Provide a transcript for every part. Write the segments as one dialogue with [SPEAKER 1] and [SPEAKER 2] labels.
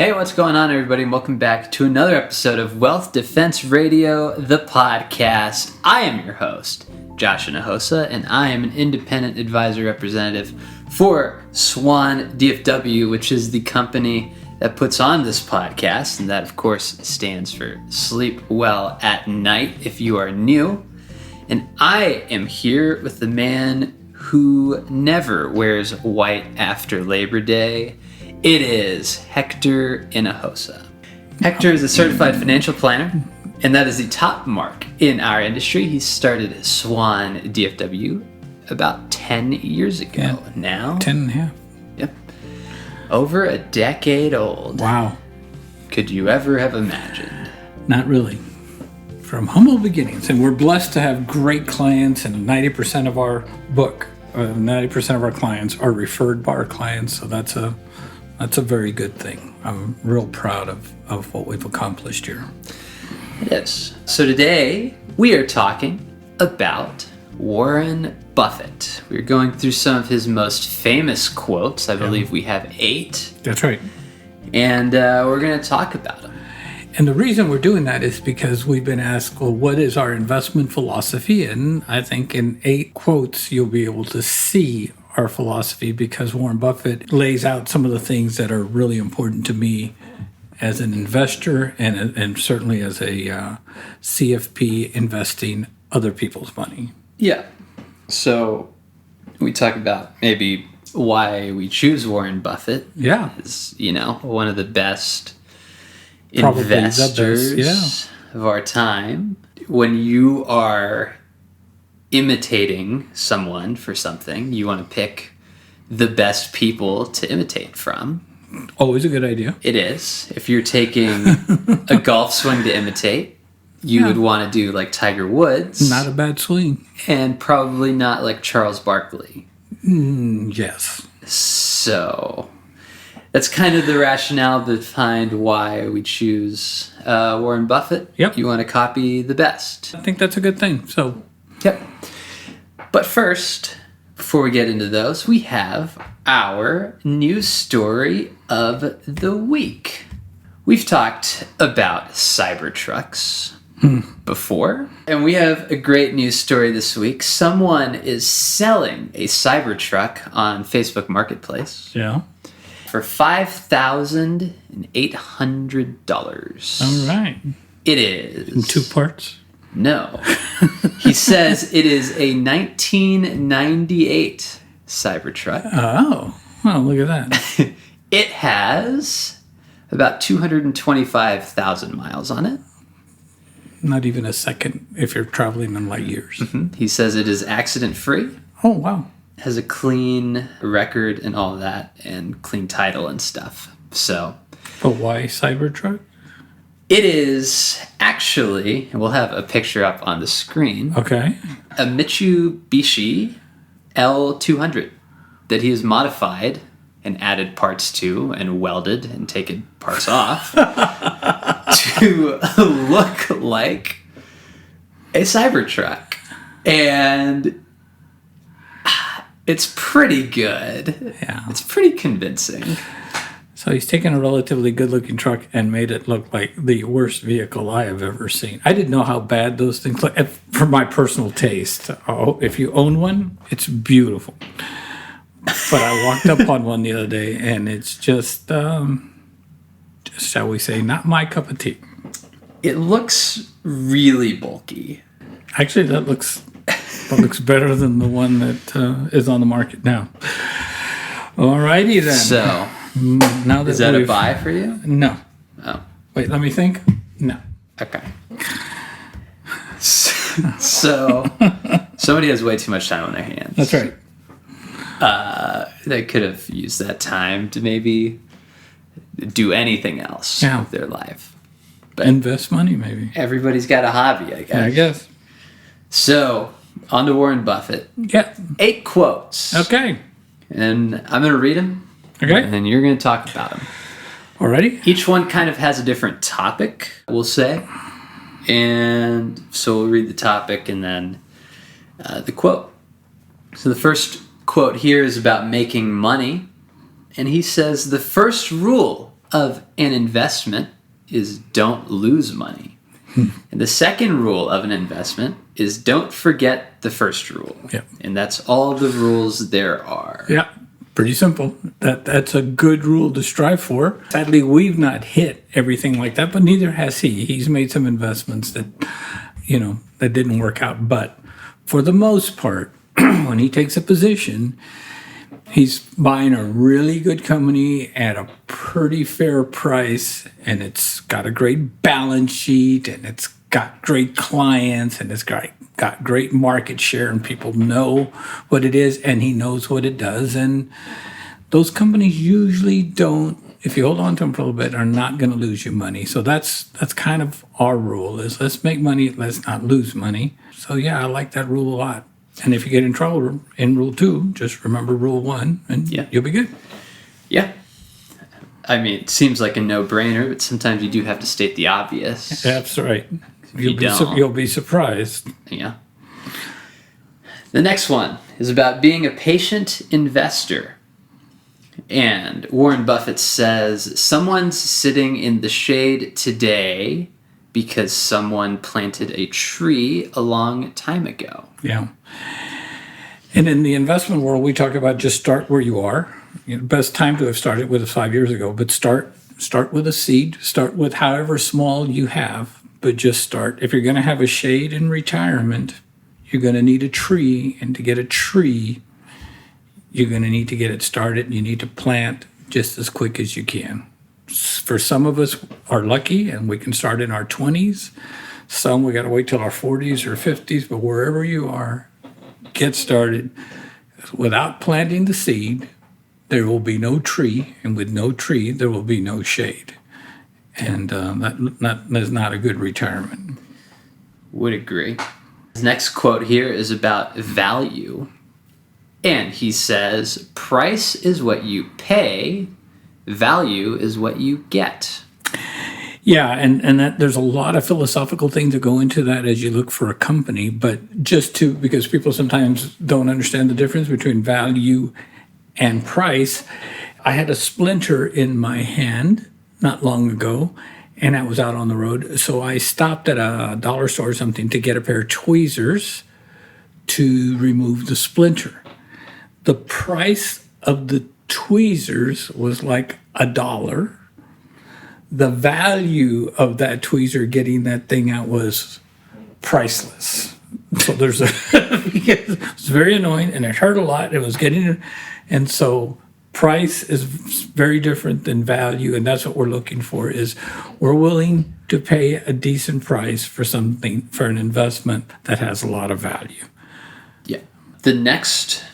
[SPEAKER 1] Hey, what's going on, everybody? And welcome back to another episode of Wealth Defense Radio, the podcast. I am your host, Josh Inahosa, and I am an independent advisor representative for Swan DFW, which is the company that puts on this podcast, and that, of course, stands for Sleep Well at Night if you are new. And I am here with the man who never wears white after Labor Day. It is Hector Inahosa. Hector is a certified financial planner, and that is the top mark in our industry. He started Swan DFW about 10 years ago now.
[SPEAKER 2] 10 and a half.
[SPEAKER 1] Yep. Over a decade old.
[SPEAKER 2] Wow.
[SPEAKER 1] Could you ever have imagined?
[SPEAKER 2] Not really. From humble beginnings. And we're blessed to have great clients, and 90% of our book, 90% of our clients are referred by our clients, so that's a very good thing. I'm real proud of what we've accomplished here.
[SPEAKER 1] It is. So today we are talking about Warren Buffett. We're going through some of his most famous quotes. I believe we have 8.
[SPEAKER 2] That's right.
[SPEAKER 1] And we're going to talk about them.
[SPEAKER 2] And the reason we're doing that is because we've been asked, well, what is our investment philosophy? And I think in 8 quotes, you'll be able to see our philosophy, because Warren Buffett lays out some of the things that are really important to me as an investor and certainly as a CFP investing other people's money.
[SPEAKER 1] Yeah. So we talk about maybe why we choose Warren Buffett.
[SPEAKER 2] Yeah.
[SPEAKER 1] As, one of the best
[SPEAKER 2] Probably
[SPEAKER 1] investors
[SPEAKER 2] the best,
[SPEAKER 1] of our time. When you are imitating someone for something, you want to pick the best people to imitate from.
[SPEAKER 2] Always a good idea.
[SPEAKER 1] It is. If you're taking a golf swing to imitate, you would want to do like Tiger Woods.
[SPEAKER 2] Not a bad swing.
[SPEAKER 1] And probably not like Charles Barkley.
[SPEAKER 2] Yes.
[SPEAKER 1] So that's kind of the rationale behind why we choose Warren Buffett.
[SPEAKER 2] Yep.
[SPEAKER 1] You want to copy the best.
[SPEAKER 2] I think that's a good thing. So,
[SPEAKER 1] yep. But first, before we get into those, we have our news story of the week. We've talked about Cybertrucks before, and we have a great news story this week. Someone is selling a Cybertruck on Facebook Marketplace.
[SPEAKER 2] yeah.
[SPEAKER 1] For $5,800.
[SPEAKER 2] All right.
[SPEAKER 1] It is.
[SPEAKER 2] In 2 parts?
[SPEAKER 1] No. He says it is a 1998 Cybertruck.
[SPEAKER 2] Oh. Well, look at that.
[SPEAKER 1] It has about 225,000 miles on it.
[SPEAKER 2] Not even a second if you're traveling in light years.
[SPEAKER 1] He says it is accident-free.
[SPEAKER 2] Oh, wow.
[SPEAKER 1] Has a clean record and all of that, and clean title and stuff. So,
[SPEAKER 2] But why Cybertruck?
[SPEAKER 1] it is actually, and we'll have a picture up on the screen,
[SPEAKER 2] Okay.
[SPEAKER 1] a Mitsubishi L200 that he has modified and added parts to and welded and taken parts off to look like a Cybertruck. And it's pretty good.
[SPEAKER 2] Yeah.
[SPEAKER 1] It's pretty convincing.
[SPEAKER 2] So he's taken a relatively good-looking truck and made it look like the worst vehicle I have ever seen. I didn't know how bad those things look, for my personal taste. Oh, if you own one, it's beautiful. But I walked up on one the other day, and it's just, shall we say, not my cup of tea.
[SPEAKER 1] It looks really bulky.
[SPEAKER 2] Actually, that looks better than the one that is on the market now. All righty then.
[SPEAKER 1] So,
[SPEAKER 2] now
[SPEAKER 1] is that a buy for you?
[SPEAKER 2] No.
[SPEAKER 1] Oh.
[SPEAKER 2] Wait, let me think. No.
[SPEAKER 1] Okay. So, somebody has way too much time on their hands.
[SPEAKER 2] That's right.
[SPEAKER 1] They could have used that time to maybe do anything else with their life. But
[SPEAKER 2] invest money, maybe.
[SPEAKER 1] Everybody's got a hobby, I guess.
[SPEAKER 2] I guess.
[SPEAKER 1] So, on to Warren Buffett.
[SPEAKER 2] Yeah.
[SPEAKER 1] 8 quotes.
[SPEAKER 2] Okay.
[SPEAKER 1] And I'm going to read them.
[SPEAKER 2] Okay.
[SPEAKER 1] And you're going to talk about them.
[SPEAKER 2] Alrighty.
[SPEAKER 1] Each one kind of has a different topic, we'll say. And so we'll read the topic and then the quote. So the first quote here is about making money. And he says, the first rule of an investment is don't lose money. And the second rule of an investment is don't forget the first rule.
[SPEAKER 2] Yep.
[SPEAKER 1] And that's all the rules there are.
[SPEAKER 2] Yeah, pretty simple. That's a good rule to strive for. Sadly, we've not hit everything like that, but neither has he. He's made some investments that, that didn't work out. But for the most part, when he takes a position, he's buying a really good company at a pretty fair price, and it's got a great balance sheet, and it's got great clients, and it's got great market share, and people know what it is, and he knows what it does. And those companies usually don't, if you hold on to them for a little bit, are not going to lose you money. So that's kind of our rule is let's make money, let's not lose money. So yeah, I like that rule a lot. And if you get in trouble in Rule 2, just remember Rule 1, and you'll be good.
[SPEAKER 1] Yeah. I mean, it seems like a no-brainer, but sometimes you do have to state the obvious.
[SPEAKER 2] That's right. You'll be surprised.
[SPEAKER 1] Yeah. The next one is about being a patient investor. And Warren Buffett says, someone's sitting in the shade today because someone planted a tree a long time ago.
[SPEAKER 2] Yeah. And in the investment world, we talk about just start where you are. Best time to have started with is 5 years ago, but start with a seed. Start with however small you have, but just start. If you're going to have a shade in retirement, you're going to need a tree. And to get a tree, you're going to need to get it started. You need to plant just as quick as you can. For some of us are lucky and we can start in our 20s. Some we got to wait till our 40s or 50s, but wherever you are, get started. Without planting the seed, there will be no tree, and with no tree, there will be no shade. And that is not a good retirement.
[SPEAKER 1] Would agree. His next quote here is about value. And he says, price is what you pay, value is what you get.
[SPEAKER 2] Yeah, and that there's a lot of philosophical things that go into that as you look for a company, but because people sometimes don't understand the difference between value and price. I had a splinter in my hand not long ago, and I was out on the road, so I stopped at a dollar store or something to get a pair of tweezers to remove the splinter. The price of the tweezers was like $1. The value of that tweezer getting that thing out was priceless. So it was very annoying, and it hurt a lot. It was and so price is very different than value, and that's what we're looking for. Is we're willing to pay a decent price for something, for an investment that has a lot of value.
[SPEAKER 1] Yeah. The next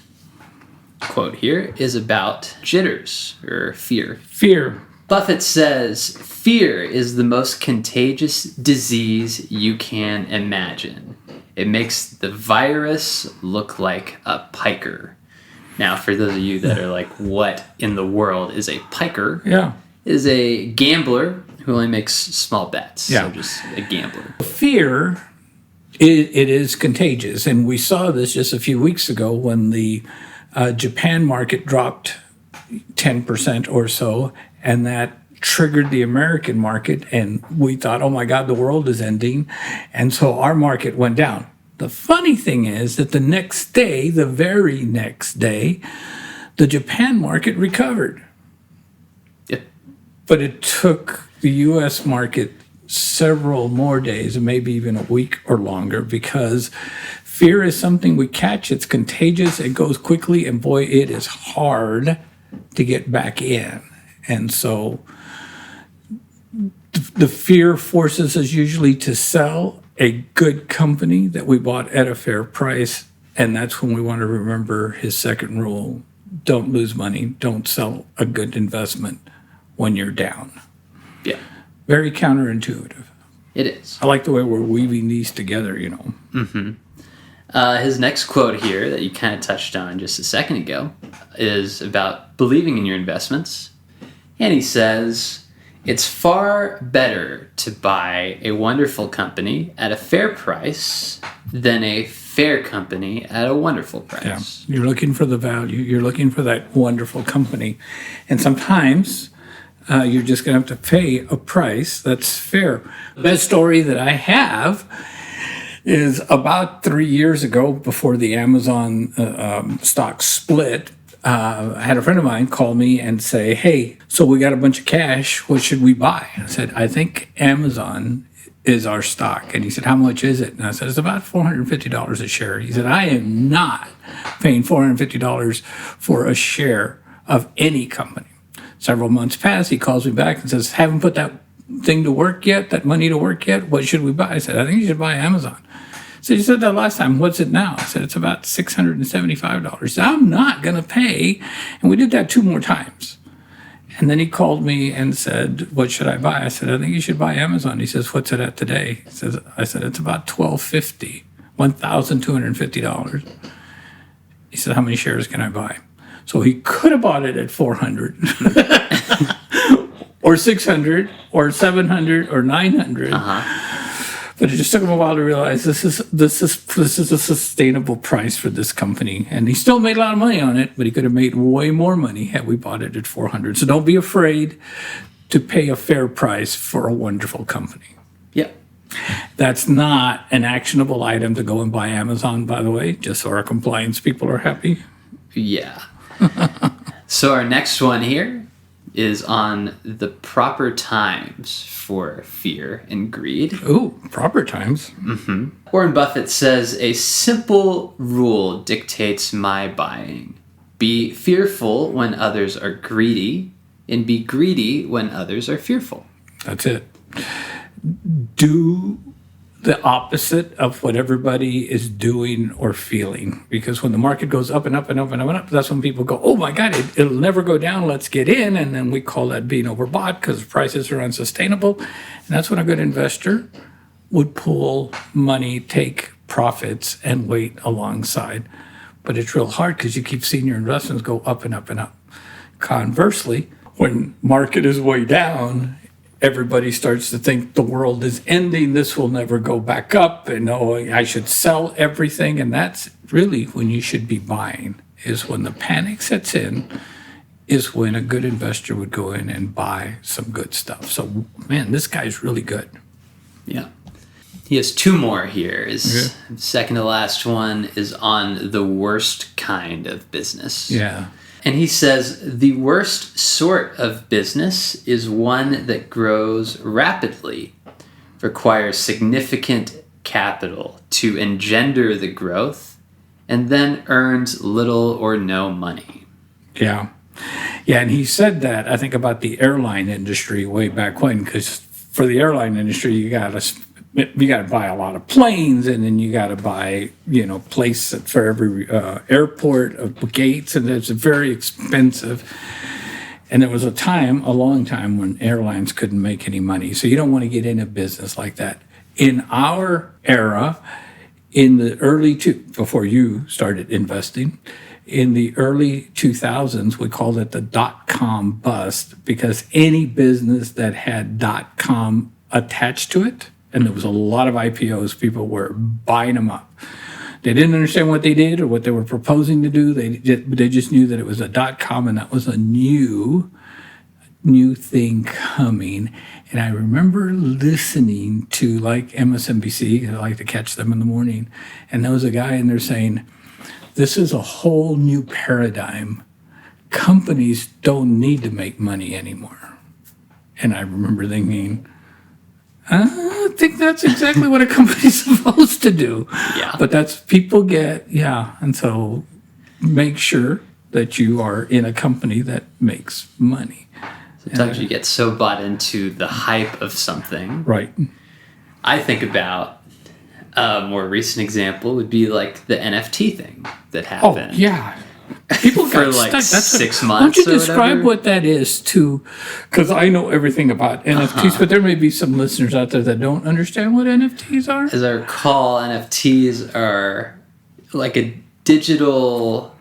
[SPEAKER 1] quote here is about jitters or fear.
[SPEAKER 2] Fear.
[SPEAKER 1] Buffett says, fear is the most contagious disease you can imagine. It makes the virus look like a piker. Now, for those of you that are like, what in the world is a piker?
[SPEAKER 2] Yeah.
[SPEAKER 1] Is a gambler who only makes small bets.
[SPEAKER 2] Yeah.
[SPEAKER 1] So just a gambler.
[SPEAKER 2] Fear, it is contagious. And we saw this just a few weeks ago when the Japan market dropped 10% or so, and that triggered the American market, and we thought, oh my God, the world is ending. And so our market went down. The funny thing is that the very next day, the Japan market recovered.
[SPEAKER 1] Yep.
[SPEAKER 2] But it took the U.S. market several more days, and maybe even a week or longer, because fear is something we catch. It's contagious. It goes quickly, and boy, it is hard to get back in. And so the fear forces us usually to sell a good company that we bought at a fair price. And that's when we want to remember his second rule. Don't lose money. Don't sell a good investment when you're down.
[SPEAKER 1] Yeah.
[SPEAKER 2] Very counterintuitive.
[SPEAKER 1] It is.
[SPEAKER 2] I like the way we're weaving these together,
[SPEAKER 1] Mm-hmm. His next quote here that you kind of touched on just a second ago is about believing in your investments. And he says, it's far better to buy a wonderful company at a fair price than a fair company at a wonderful price.
[SPEAKER 2] Yeah. You're looking for the value. You're looking for that wonderful company. And sometimes You're just going to have to pay a price that's fair. The best story that I have is about 3 years ago, before the Amazon stock split. I had a friend of mine call me and say, hey, so we got a bunch of cash. What should we buy? I said, I think Amazon is our stock. And he said, how much is it? And I said, it's about $450 a share. He said, I am not paying $450 for a share of any company. Several months pass, he calls me back and says, haven't put that thing to work yet, that money to work yet. What should we buy? I said, I think you should buy Amazon. So you said that last time. What's it now? I said, it's about $675. So I'm not going to pay. And we did that 2 more times. And then he called me and said, what should I buy? I said, I think you should buy Amazon. He says, what's it at today? I said, it's about $1,250, $1,250. He said, how many shares can I buy? So he could have bought it at 400 or 600 or 700 or 900. But it just took him a while to realize this is a sustainable price for this company. And he still made a lot of money on it, but he could have made way more money had we bought it at 400. So don't be afraid to pay a fair price for a wonderful company.
[SPEAKER 1] Yeah.
[SPEAKER 2] That's not an actionable item to go and buy Amazon, by the way, just so our compliance people are happy.
[SPEAKER 1] Yeah. So our next one here is on the proper times for fear and greed.
[SPEAKER 2] Ooh, proper times.
[SPEAKER 1] Mm-hmm. Warren Buffett says, a simple rule dictates my buying. Be fearful when others are greedy, and be greedy when others are fearful.
[SPEAKER 2] That's it. Do the opposite of what everybody is doing or feeling. Because when the market goes up and up and up and up and up, that's when people go, oh my God, it'll never go down, let's get in. And then we call that being overbought because prices are unsustainable. And that's when a good investor would pull money, take profits, and wait alongside. But it's real hard because you keep seeing your investments go up and up and up. Conversely, when market is way down, everybody starts to think the world is ending, this will never go back up, and oh, I should sell everything. And that's really when you should be buying, is when the panic sets in, is when a good investor would go in and buy some good stuff. So, man, this guy's really good.
[SPEAKER 1] Yeah. He has 2 more here. His second to last one is on the worst kind of business.
[SPEAKER 2] Yeah.
[SPEAKER 1] And he says, the worst sort of business is one that grows rapidly, requires significant capital to engender the growth, and then earns little or no money.
[SPEAKER 2] Yeah. Yeah, and he said that, I think, about the airline industry way back when, because for the airline industry, you got to buy a lot of planes, and then you got to buy, place for every airport, gates, and it's very expensive. And there was a long time when airlines couldn't make any money. So you don't want to get in a business like that. In our era, in the before you started investing, in the early 2000s, we called it the dot-com bust, because any business that had dot-com attached to it, and there was a lot of IPOs, people were buying them up. They didn't understand what they did or what they were proposing to do. They just knew that it was a dot-com, and that was a new thing coming. And I remember listening to, like, MSNBC, I like to catch them in the morning, and there was a guy in there saying, this is a whole new paradigm. Companies don't need to make money anymore. And I remember thinking, I think that's exactly what a company's supposed to do.
[SPEAKER 1] Yeah.
[SPEAKER 2] But that's people get, and so make sure that you are in a company that makes money.
[SPEAKER 1] Sometimes you get so bought into the hype of something.
[SPEAKER 2] Right.
[SPEAKER 1] I think about a more recent example would be like the NFT thing that happened.
[SPEAKER 2] Oh, yeah. People
[SPEAKER 1] for
[SPEAKER 2] got
[SPEAKER 1] like
[SPEAKER 2] stuck.
[SPEAKER 1] 6 months.
[SPEAKER 2] Why don't you
[SPEAKER 1] or
[SPEAKER 2] describe
[SPEAKER 1] whatever?
[SPEAKER 2] what that is too? Because I know everything about NFTs, but there may be some listeners out there that don't understand what NFTs are.
[SPEAKER 1] As I recall, NFTs are like a digital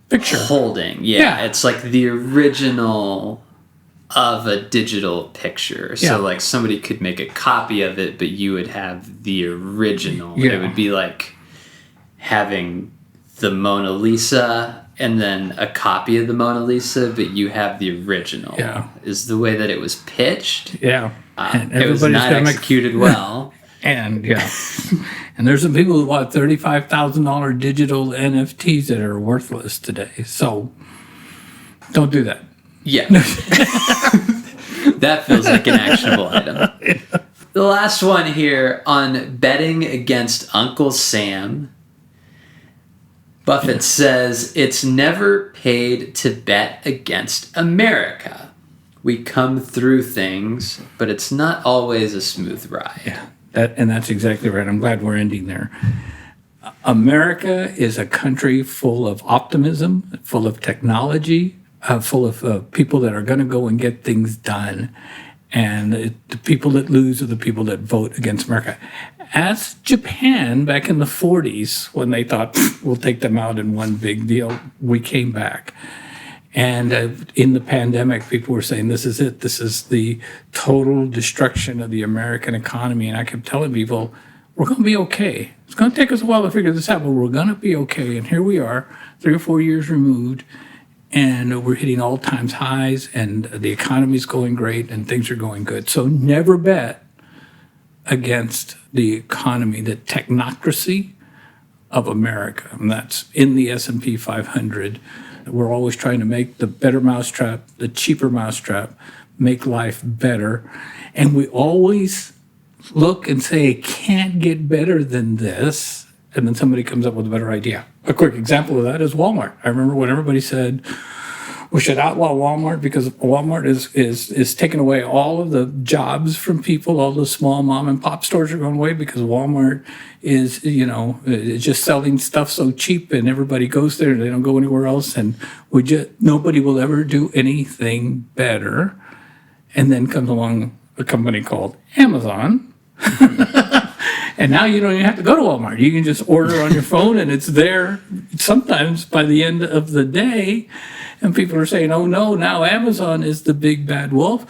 [SPEAKER 2] Picture.
[SPEAKER 1] holding. Yeah, it's like the original of a digital picture. So like somebody could make a copy of it, but you would have the original.
[SPEAKER 2] Yeah.
[SPEAKER 1] It would be like having the Mona Lisa and then a copy of the Mona Lisa, but you have the original.
[SPEAKER 2] Yeah.
[SPEAKER 1] Is the way that it was pitched.
[SPEAKER 2] Yeah.
[SPEAKER 1] And it was not executed well.
[SPEAKER 2] And and there's some people who bought $35,000 digital NFTs that are worthless today. So don't do that.
[SPEAKER 1] Yeah. That feels like an actionable item. The last one here on betting against Uncle Sam. Buffett says, it's never paid to bet against America. We come through things, but it's not always a smooth ride.
[SPEAKER 2] Yeah, that's exactly right. I'm glad we're ending there. America is a country full of optimism, full of technology, full of people that are going to go and get things done. And the people that lose are the people that vote against America. As Japan back in the 40s, when they thought, we'll take them out in one big deal, we came back. And in the pandemic, people were saying, this is it. This is the total destruction of the American economy. And I kept telling people, we're going to be okay. It's going to take us a while to figure this out, but we're going to be okay. And here we are, 3 or 4 years removed, and we're hitting all-time highs, and the economy's going great, and things are going good. So never bet against the economy, the technocracy of America. And that's in the S&P 500. We're always trying to make the better mousetrap, the cheaper mousetrap, make life better. And we always look and say, it can't get better than this. And then somebody comes up with a better idea. A quick example of that is Walmart. I remember when everybody said, we should outlaw Walmart because Walmart is taking away all of the jobs from people. All the small mom and pop stores are going away because Walmart is, is just selling stuff so cheap, and everybody goes there and they don't go anywhere else. And nobody will ever do anything better. And then comes along a company called Amazon. And now you don't even have to go to Walmart. You can just order on your phone and it's there sometimes by the end of the day. And people are saying, oh no, now Amazon is the big bad wolf.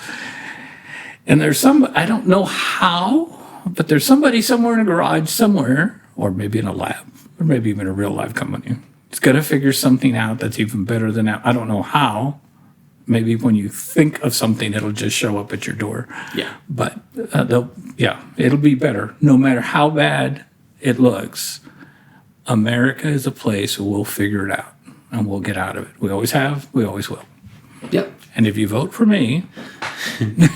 [SPEAKER 2] And there's I don't know how, but there's somebody somewhere in a garage somewhere, or maybe in a lab, or maybe even a real live company. It's going to figure something out that's even better than that. I don't know how. Maybe when you think of something, it'll just show up at your door.
[SPEAKER 1] Yeah.
[SPEAKER 2] But it'll be better. No matter how bad it looks, America is a place where we'll figure it out and we'll get out of it. We always have, we always will.
[SPEAKER 1] Yep.
[SPEAKER 2] And if you vote for me.
[SPEAKER 1] Those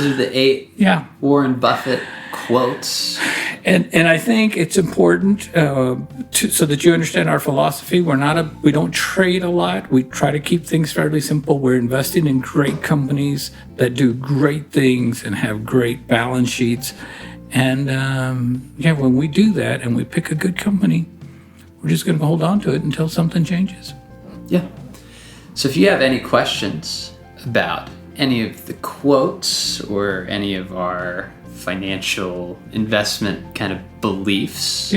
[SPEAKER 1] are the 8 Warren Buffett quotes.
[SPEAKER 2] And I think it's important so that you understand our philosophy. We don't trade a lot. We try to keep things fairly simple. We're investing in great companies that do great things and have great balance sheets. And when we do that and we pick a good company, we're just going to hold on to it until something changes.
[SPEAKER 1] Yeah. So if you have any questions about any of the quotes or any of our financial investment kind of beliefs,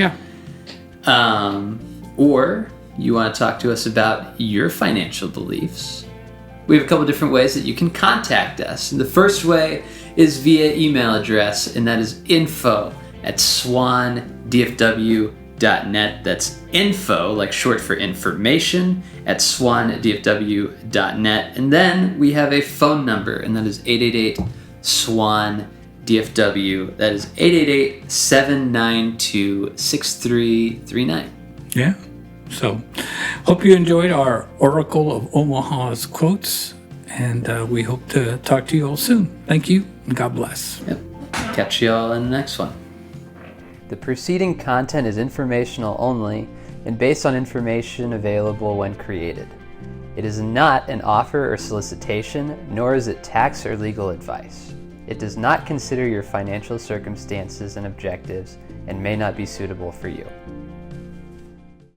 [SPEAKER 1] or you want to talk to us about your financial beliefs, we have a couple different ways that you can contact us. And the first way is via email address, and that is info@swandfw.net. That's info, like short for information, at swandfw.net. And then we have a phone number, and that is 888-SWAN-DFW. That is 888-792-6339.
[SPEAKER 2] Yeah. So hope you enjoyed our Oracle of Omaha's quotes, and we hope to talk to you all soon. Thank you, and God bless.
[SPEAKER 1] Yep. Catch you all in the next one.
[SPEAKER 3] The preceding content is informational only and based on information available when created. It is not an offer or solicitation, nor is it tax or legal advice. It does not consider your financial circumstances and objectives and may not be suitable for you.